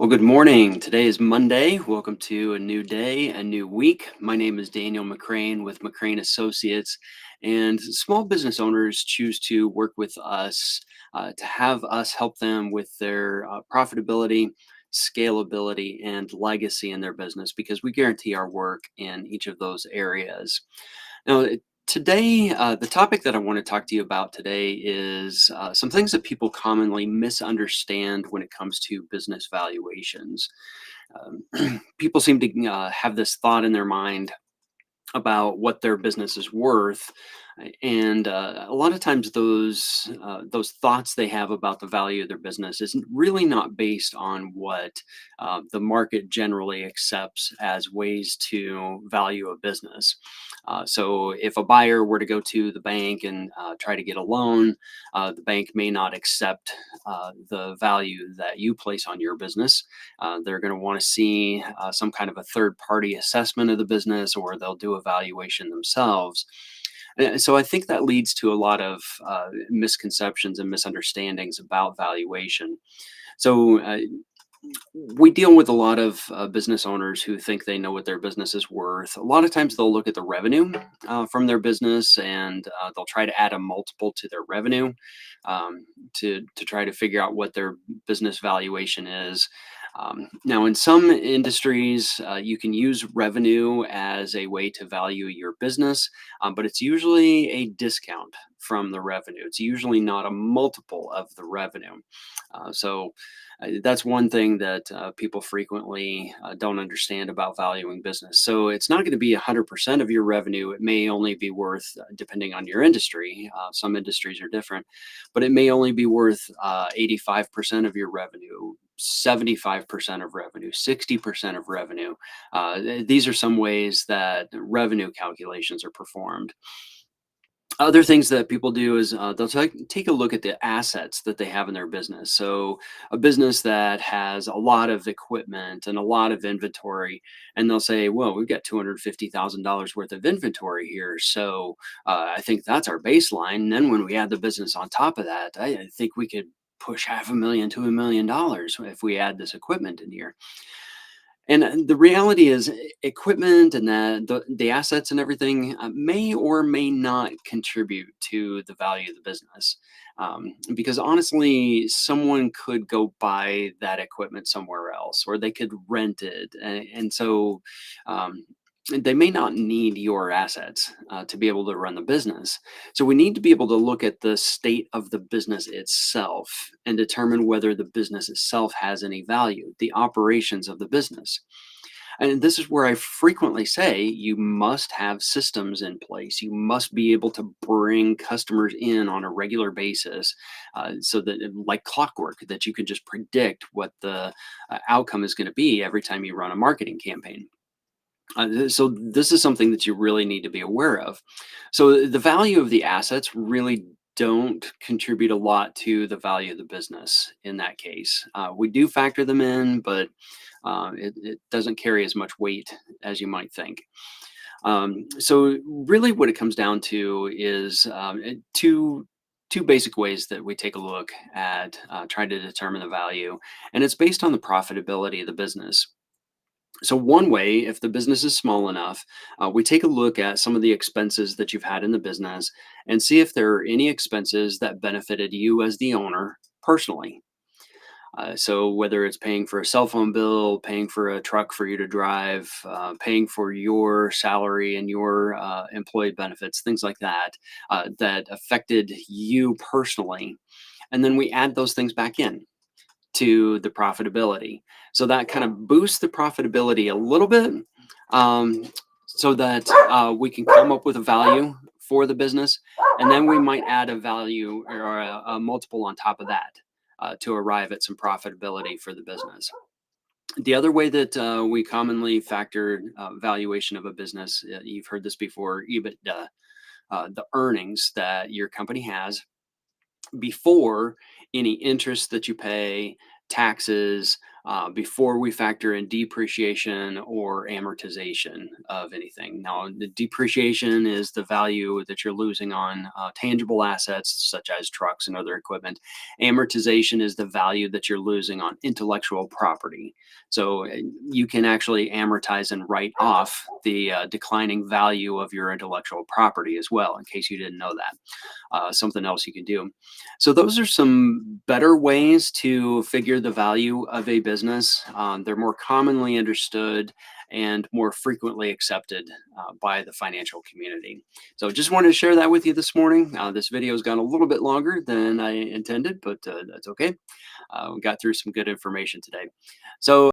Well, good morning. Today is Monday. Welcome to a new day, a new week. My name is Daniel McCrane with McCrane Associates, and small business owners choose to work with us to have us help them with their profitability, scalability, and legacy in their business because we guarantee our work in each of those areas. Now, today, the topic that I want to talk to you about today is some things that people commonly misunderstand when it comes to business valuations. People seem to have this thought in their mind about what their business is worth, and a lot of times those thoughts they have about the value of their business is really not based on what the market generally accepts as ways to value a business. So if a buyer were to go to the bank and try to get a loan, the bank may not accept the value that you place on your business. They're going to want to see some kind of a third party assessment of the business, or they'll do a valuation themselves. So I think that leads to a lot of misconceptions and misunderstandings about valuation. So we deal with a lot of business owners who think they know what their business is worth. A lot of times they'll look at the revenue from their business, and they'll try to add a multiple to their revenue to try to figure out what their business valuation is. Now, in some industries, you can use revenue as a way to value your business, but it's usually a discount from the revenue. It's usually not a multiple of the revenue. So that's one thing that people frequently don't understand about valuing business. So it's not going to be 100% of your revenue. It may only be worth, depending on your industry, some industries are different, but it may only be worth 85% of your revenue, 75% of revenue, 60% of revenue. These are some ways that revenue calculations are performed. Other things that people do is they'll take a look at the assets that they have in their business. So, a business that has a lot of equipment and a lot of inventory, and they'll say, "Well, we've got $250,000 worth of inventory here, so I think that's our baseline." And then when we add the business on top of that, I think we could push half a million to $1 million if we add this equipment in here. And the reality is, equipment and the assets and everything may or may not contribute to the value of the business. Because honestly, someone could go buy that equipment somewhere else, or they could rent it. And so they may not need your assets to be able to run the business. So we need to be able to look at the state of the business itself and determine whether the business itself has any value, the operations of the business. And this is where I frequently say you must have systems in place. You must be able to bring customers in on a regular basis, so that, like clockwork, that you can just predict what the outcome is going to be every time you run a marketing campaign. So this is something that you really need to be aware of. So the value of the assets really don't contribute a lot to the value of the business in that case. We do factor them in, but it doesn't carry as much weight as you might think. So really what it comes down to is two basic ways that we take a look at trying to determine the value, and it's based on the profitability of the business. So one way, if the business is small enough, we take a look at some of the expenses that you've had in the business and see if there are any expenses that benefited you as the owner personally. So whether it's paying for a cell phone bill, paying for a truck for you to drive, paying for your salary and your employee benefits, things like that, that affected you personally. And then we add those things back in to the profitability. So that kind of boosts the profitability a little bit, um, so that we can come up with a value for the business. And then we might add a value or a multiple on top of that to arrive at some profitability for the business. The other way that we commonly factor valuation of a business, you've heard this before, EBITDA, the earnings that your company has before any interest that you pay, taxes, before we factor in depreciation or amortization of anything. Now, the depreciation is the value that you're losing on tangible assets such as trucks and other equipment. Amortization is the value that you're losing on intellectual property. So you can actually amortize and write off the declining value of your intellectual property as well, in case you didn't know that. Something else you can do. So those are some better ways to figure the value of a business. They're more commonly understood and more frequently accepted by the financial community. So just wanted to share that with you this morning. This video has gone a little bit longer than I intended, but that's okay. We got through some good information today. So